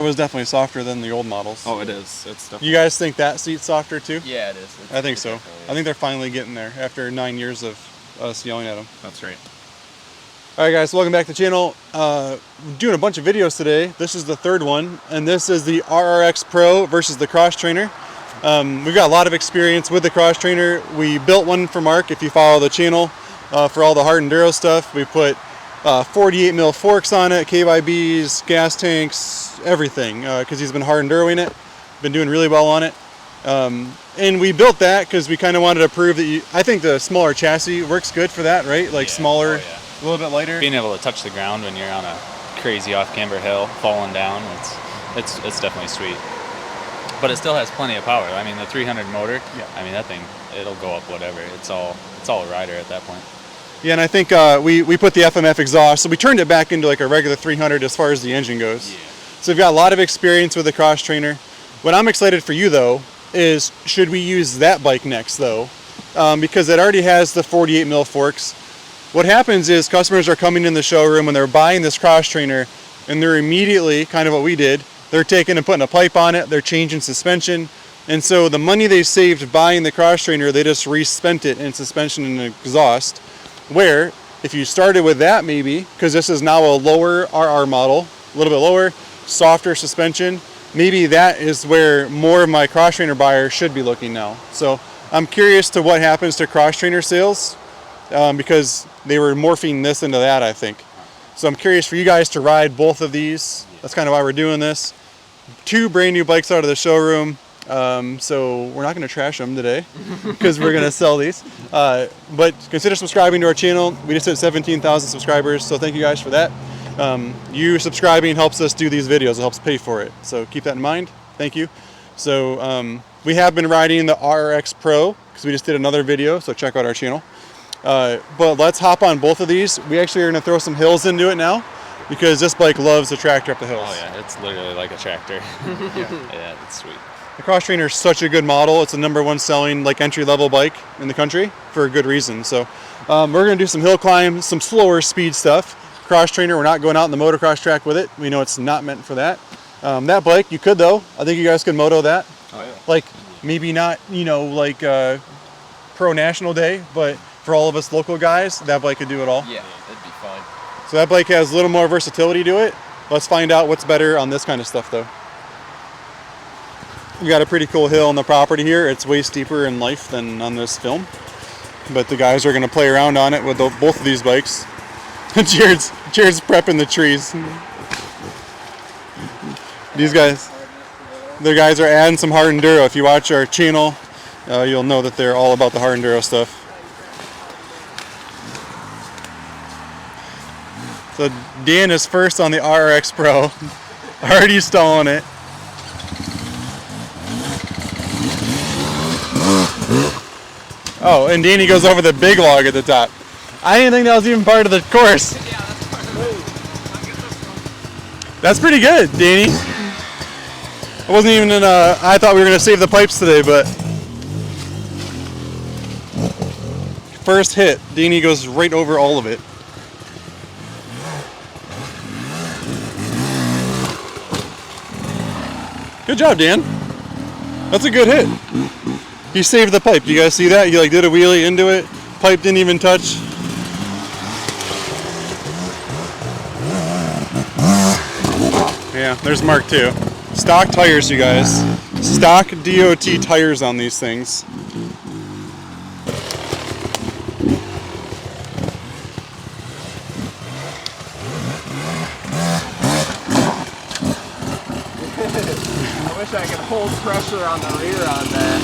It was definitely softer than the old models. Oh, it is. It's definitely. You guys think that seat's softer too? Yeah, it is. I think so. I think they're finally getting there after 9 years of us yelling at them. That's right. All right, guys, welcome back to the channel. We're doing a bunch of videos today. This is the third one, and this is the RRX Pro versus the Cross Trainer. We've got a lot of experience with the Cross Trainer. We built one for Mark, if you follow the channel, for all the hard enduro stuff. We put 48 mil forks on it, KYBs, gas tanks, everything, because he's been hard enduroing it, been doing really well on it. And we built that because we kind of wanted to prove that I think the smaller chassis works good for that, right? Like smaller, a little bit lighter. Being able to touch the ground when you're on a crazy off-camber hill, falling down, it's definitely sweet. But it still has plenty of power. I mean, the 300 motor, I mean, that thing, it'll go up whatever. It's all a rider at that point. Yeah, and I think we put the FMF exhaust, so we turned it back into like a regular 300 as far as the engine goes. Yeah. So we've got a lot of experience with the Cross Trainer. What I'm excited for you though is, should we use that bike next though? Because it already has the 48 mil forks. What happens is customers are coming in the showroom and they're buying this Cross Trainer, and they're immediately, kind of what we did, they're taking and putting a pipe on it, they're changing suspension, and so the money they saved buying the Cross Trainer, they just re-spent it in suspension and exhaust. Where if you started with that, maybe, because this is now a lower RR model, a little bit lower, softer suspension, maybe that is where more of my Cross Trainer buyers should be looking now. So I'm curious to what happens to Cross Trainer sales, because they were morphing this into that, I think. So I'm curious for you guys to ride both of these. That's kind of why we're doing this. 2 brand new bikes out of the showroom. So we're not going to trash them today because we're going to sell these. But consider subscribing to our channel. We just hit 17,000 subscribers, so thank you guys for that. You subscribing helps us do these videos. It helps pay for it. So keep that in mind. Thank you. So we have been riding the RRX Pro because we just did another video, so check out our channel. But let's hop on both of these. We actually are going to throw some hills into it now because this bike loves the tractor up the hills. Oh yeah, it's literally like a tractor. Yeah, it's sweet. The Cross Trainer is such a good model. It's the #1 selling like entry-level bike in the country for a good reason. So we're going to do some hill climb, some slower speed stuff. Cross Trainer, we're not going out in the motocross track with it. We know it's not meant for that. That bike, you could though. I think you guys could moto that. Oh yeah. Like maybe not, you know, like pro national day, but for all of us local guys, that bike could do it all. Yeah, that'd be fine. So that bike has a little more versatility to it. Let's find out what's better on this kind of stuff though. We got a pretty cool hill on the property here. It's way steeper in life than on this film, but the guys are going to play around on it with both of these bikes. Jared's prepping the trees. These guys, the guys are adding some hard enduro. If you watch our channel, you'll know that they're all about the hard enduro stuff. So Dan is first on the RRX Pro, already stalling it. Oh, and Danny goes over the big log at the top. I didn't think that was even part of the course. Yeah, that's part of it. That's pretty good, Danny. I wasn't even in I thought we were going to save the pipes today, but first hit, Danny goes right over all of it. Good job, Dan. That's a good hit. He saved the pipe. You guys see that? He like did a wheelie into it. Pipe didn't even touch. Yeah, there's Mark too. Stock tires, you guys. Stock DOT tires on these things. I wish I could hold pressure on the rear on that.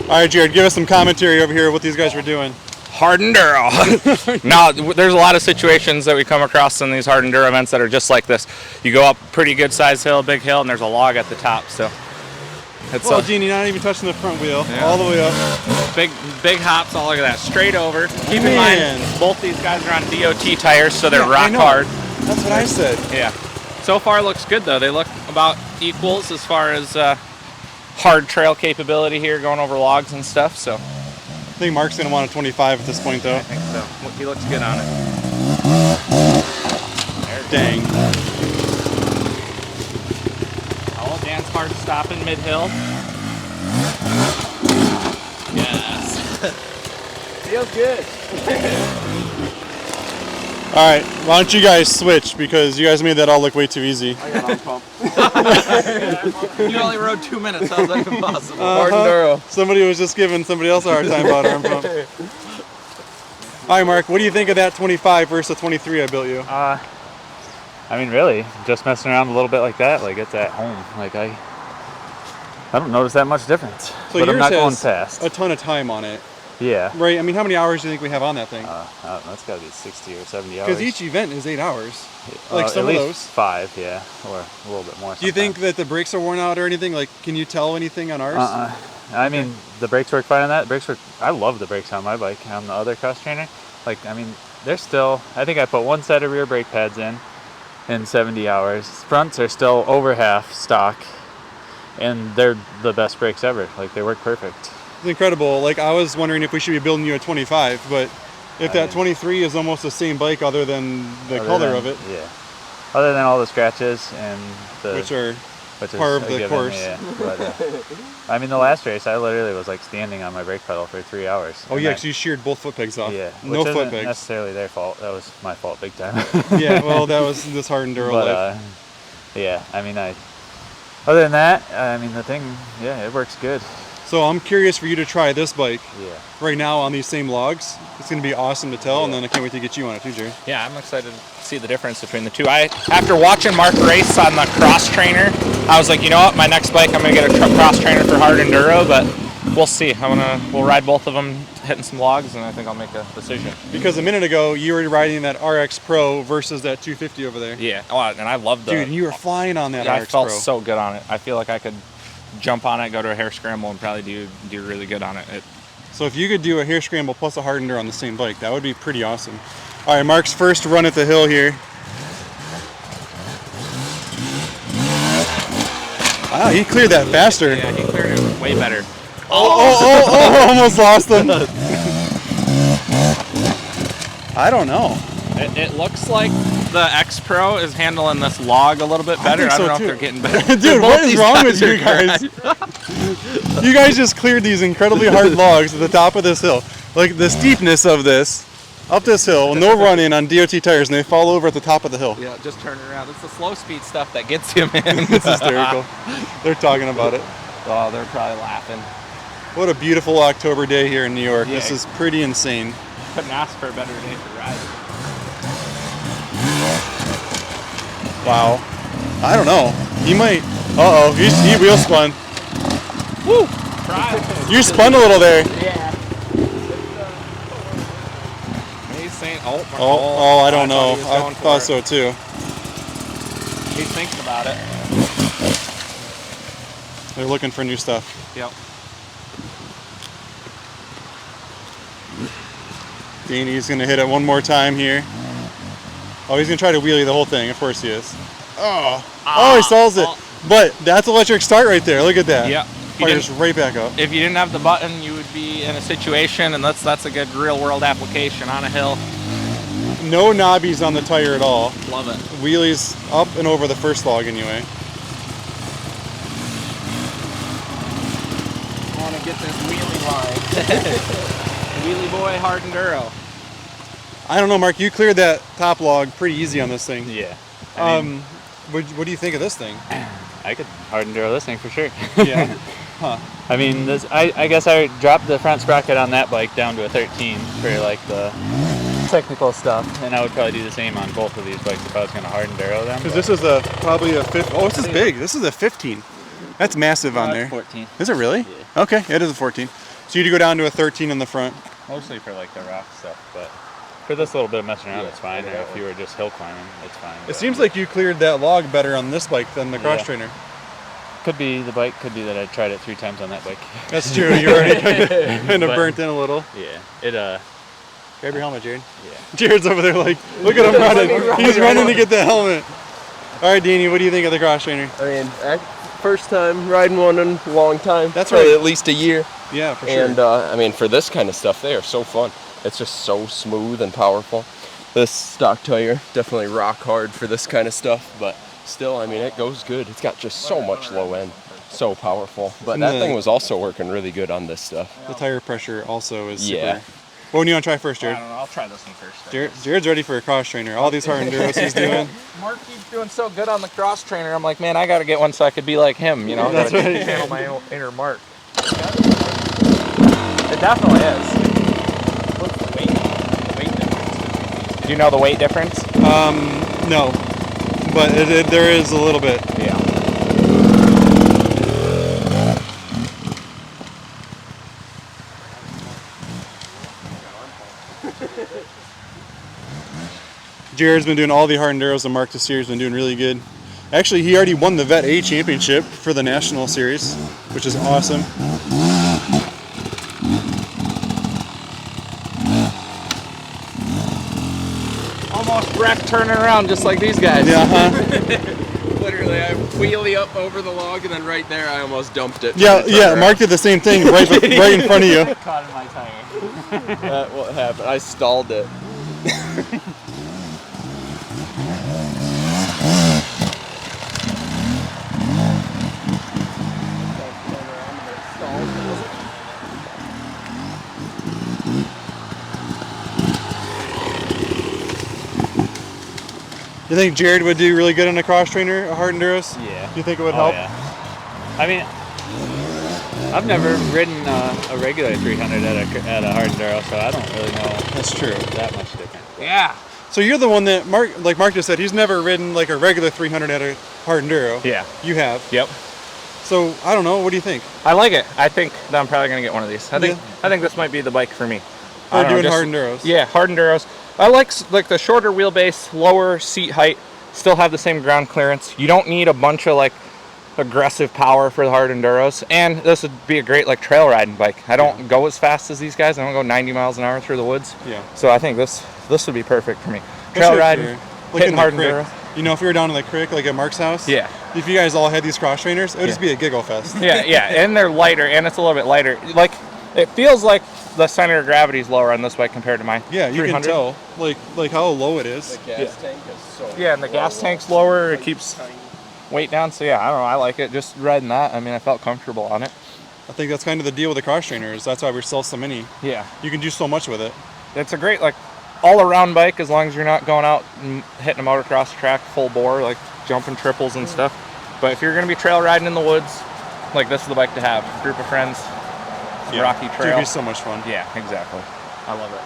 All right, Jared, give us some commentary over here what these guys were doing. Hard enduro. Now, there's a lot of situations that we come across in these hard enduro events that are just like this. You go up pretty good sized hill, big hill, and there's a log at the top. So it's Well, Gene, you're not even touching the front wheel, all the way up. big hops. All look at that, straight over. Keep in mind, both these guys are on DOT tires, so they're rock hard. That's what I said. Yeah. So far, looks good though. They look about equals as far as hard trail capability here, going over logs and stuff. So. I think Mark's going to want a 25 at this point, though. I think so. He looks good on it. Dang. Oh, Dan's hard stopping mid-hill. Yes. Feels good. All right, why don't you guys switch, because you guys made that all look way too easy. I got arm pump. You only rode 2 minutes. How's that impossible? Hard enduro. Somebody was just giving somebody else a hard time about arm pump. All right, Mark, what do you think of that 25 versus the 23 I built you? I mean, really, just messing around a little bit like that, like it's at home. Like I don't notice that much difference. So but I'm yours not going has fast. a ton of time on it, Yeah. right? I mean, how many hours do you think we have on that thing? That's got to be 60 or 70 hours. Because each event is 8 hours. Like some at of least those. 5, yeah, or a little bit more. Do you think that the brakes are worn out or anything? Like, can you tell anything on ours? I mean, the brakes work fine on that. Brakes work. I love the brakes on my bike. On the other cross trainer, like, I mean, they're still. I think I put one set of rear brake pads in 70 hours. Fronts are still over half stock, and they're the best brakes ever. Like, they work perfect. It's incredible. Like, I was wondering if we should be building you a 25, but if that 23 is almost the same bike other than the color of it. Yeah. Other than all the scratches and the Which are is part of a the given, course. Yeah. But, I mean, the last race, I literally was like standing on my brake pedal for 3 hours. Oh yeah, because you sheared both foot pegs off. Yeah. No which foot isn't pegs. necessarily their fault. That was my fault big time. Yeah, well, that was this hard enduro life. But yeah, I mean, other than that, I mean, the thing, yeah, it works good. So I'm curious for you to try this bike Yeah. right now on these same logs. It's going to be awesome to tell, and then I can't wait to get you on it too, Jerry. Yeah, I'm excited to see the difference between the two. After watching Mark race on the cross trainer, I was like, you know what, my next bike, I'm gonna get a cross trainer for hard enduro, but we'll see. We'll ride both of them, hitting some logs, and I think I'll make a decision. Because a minute ago, you were riding that RX Pro versus that 250 over there. Yeah, oh, and I love the. Dude, you were flying on that I RX felt Pro. so good on it. I feel like I could jump on it, go to a hair scramble, and probably do really good on it. So if you could do a hair scramble plus a hard enduro on the same bike, that would be pretty awesome. All right, Mark's first run at the hill here. Wow, he cleared that faster. Yeah, he cleared it way better. Oh, almost lost him. I don't know. It looks like the X Pro is handling this log a little bit better. I don't know if they're getting better. Dude, what is wrong with you guys? You guys just cleared these incredibly hard logs at the top of this hill. Like the steepness of this, up this hill, no run-in on DOT tires, and they fall over at the top of the hill. Yeah, just turn around. It's the slow speed stuff that gets you, man. It's hysterical. They're talking about it. Oh, they're probably laughing. What a beautiful October day here in New York. Yeah. This is pretty insane. Couldn't ask for a better day for riding. Wow. I don't know. He might. Uh-oh. He wheel spun. Woo! Try. You spun a little there. Yeah. He's saying, Oh, I don't know. I thought so too. He's thinking about it. They're looking for new stuff. Yep. Danny's gonna hit it one more time here. Oh, he's gonna try to wheelie the whole thing. Of course he is. Oh, he stalls it. But that's electric start right there. Look at that. Yeah. Fires right back up. If you didn't have the button, you would be in a situation, and that's a good real world application on a hill. No knobbies on the tire at all. Love it. Wheelies up and over the first log anyway. I want to get this wheelie line. Wheelie boy hard enduro. I don't know, Mark. You cleared that top log pretty easy on this thing. Yeah. What do you think of this thing? I could hard enduro this thing for sure. Yeah. Huh. I mean, I guess I dropped the front sprocket on that bike down to a 13 for like the technical stuff, and I would probably do the same on both of these bikes if I was going to hard enduro them. Because this is probably a 15. Oh, this is big. This is a 15. That's massive on there. 14. Is it really? Yeah. Okay, it is a 14. So you'd go down to a 13 in the front. Mostly for like the rock stuff, but for this little bit of messing around, it's fine. Or if you were just hill climbing, it's fine. It seems like you cleared that log better on this bike than the cross trainer. Could be the bike, could be that I tried it 3 times on that bike. That's true. You already kind of burnt in a little. Yeah, it Grab your helmet, Jared. Yeah. Jared's over there like, look at him running. He's running to get the helmet. All right, Danny, what do you think of the cross trainer? I mean, first time riding one in a long time. That's probably right. at least a year. Yeah, for sure. And I mean, for this kind of stuff, they are so fun. It's just so smooth and powerful. This stock tire, definitely rock hard for this kind of stuff, but still, I mean, it goes good. It's got just so much low end, so powerful. But that thing was also working really good on this stuff. The tire pressure also is super. Yeah. What one do you want to try first, I Jared? don't know. I'll try this one first. Jared's ready for a cross trainer. All these hard enduros he's doing. Mark keeps doing so good on the cross trainer. I'm like, man, I got to get one so I could be like him. You know, That's gotta right. channel my inner Mark. It definitely is. What's the weight difference? Do you know the weight difference? No, but there is a little bit. Yeah. Jared's been doing all the hard enduros, and Mark this year's been doing really good. Actually, he already won the Vet A championship for the National Series, which is awesome. Almost wrecked turning around just like these guys. Yeah, Literally, I wheelie up over the log, and then right there, I almost dumped it. yeah. Mark did the same thing right in front of you. caught in my tire. That's what happened. I stalled it. You think Jared would do really good on a cross trainer, a hard enduros? Yeah. Do you think it would Oh, help? yeah. I mean, I've never ridden a regular 300 at a hard enduro, so I don't really know That's true. that much different. Yeah. So you're the one that Mark just said, he's never ridden like a regular 300 at a hard enduro. Yeah. You have. Yep. So I don't know. What do you think? I like it. I think that I'm probably gonna get one of these. I think Yeah. I think this might be the bike for me. For I don't know, doing just- hard enduros. Yeah, hard enduros. I like the shorter wheelbase, lower seat height, still have the same ground clearance. You don't need a bunch of like aggressive power for the hard enduros, and this would be a great like trail riding bike. I don't go as fast as these guys. I don't go 90 miles an hour through the woods. Yeah. So I think this would be perfect for me. Especially Trail if riding, you're, like hitting in the hard creek. enduro. You know, if we were down in the creek, like at Mark's house. Yeah. If you guys all had these cross trainers, it would just Yeah. be a giggle fest. Yeah, and they're lighter, and it's a little bit lighter. Like it feels like the center of gravity is lower on this bike compared to mine. Yeah, you can 300. tell, like how low it is. The gas tank is so. Yeah, and the gas tank's lower. It keeps weight down. So yeah, I don't know. I like it. Just riding that. I mean, I felt comfortable on it. I think that's kind of the deal with the cross trainers. That's why we sell so many. Yeah, You can do so much with it. it's a great like all-around bike as long as you're not going out and hitting a motocross track full bore, like jumping triples and stuff. But if you're gonna be trail riding in the woods, like this is the bike to have. Group of friends, rocky It'd trail. be so much fun. Yeah, exactly. I love it.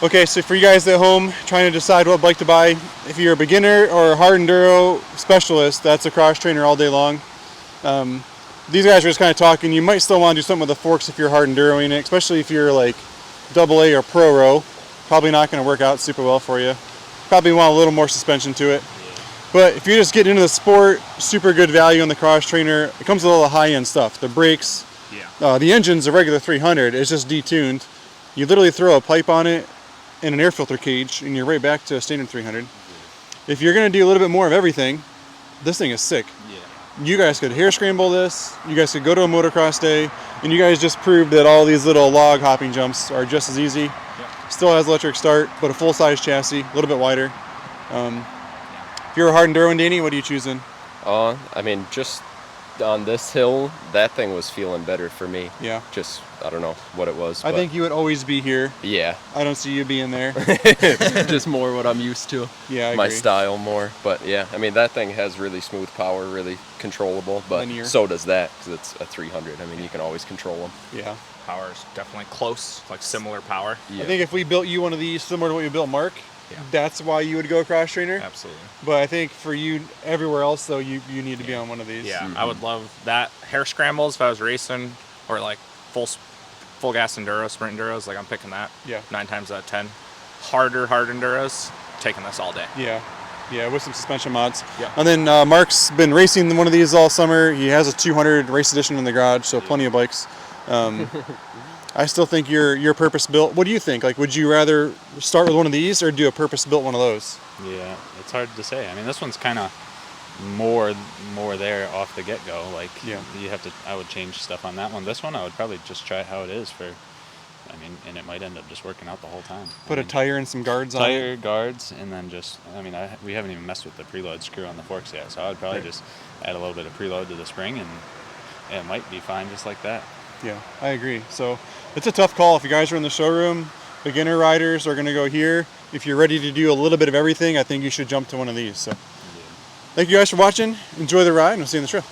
Okay, so for you guys at home trying to decide what bike to buy, if you're a beginner or a hard enduro specialist, that's a cross trainer all day long. These guys are just kind of talking. You might still want to do something with the forks if you're hard enduroing it, especially if you're like AA or pro row. Probably not going to work out super well for you. Probably want a little more suspension to it. But if you're just getting into the sport, super good value on the cross trainer. It comes with all the high-end stuff. The brakes, the engine's a regular 300. It's just detuned. You literally throw a pipe on it and an air filter cage, and you're right back to a standard 300. If you're going to do a little bit more of everything, this thing is sick. You guys could hair scramble this. You guys could go to a motocross day, and you guys just proved that all these little log hopping jumps are just as easy. Still has electric start, but a full-size chassis, a little bit wider. If you're a hard enduro, Danny, what are you choosing? I mean, just on this hill, that thing was feeling better for me. Yeah. Just, I don't know what it was. I think you would always be here. Yeah. I don't see you being there. Just more what I'm used to. Yeah, I My agree. style more. But yeah, I mean, that thing has really smooth power, really controllable. But Linear. so does that, because it's a 300. I mean, you can always control them. Yeah. Power is definitely close, like similar power. Yeah. I think if we built you one of these similar to what you built Mark, that's why you would go cross trainer. Absolutely. But I think for you, everywhere else though, you need to be on one of these. Yeah, I would love that. Hair scrambles if I was racing, or like full gas enduro, sprint enduros. Like I'm picking that. Yeah. 9 times out of 10. Hard enduros, taking this all day. Yeah, with some suspension mods. Yeah. And then Mark's been racing one of these all summer. He has a 200 race edition in the garage, so plenty of bikes. I still think you're purpose built. What do you think? Like, would you rather start with one of these or do a purpose built one of those? Yeah, it's hard to say. I mean, this one's kind of more there off the get go. Like, Yeah. you have to. I would change stuff on that one. This one, I would probably just try it how it is for. I mean, and it might end up just working out the whole time. Put a tire and some guards on it. Tire guards, and then just. I mean, we haven't even messed with the preload screw on the forks yet, so I would probably just add a little bit of preload to the spring, and it might be fine just like that. Yeah, I agree. So it's a tough call. If you guys are in the showroom, beginner riders are going to go here. If you're ready to do a little bit of everything, I think you should jump to one of these. So thank you guys for watching. Enjoy the ride, and we'll see you on the trail.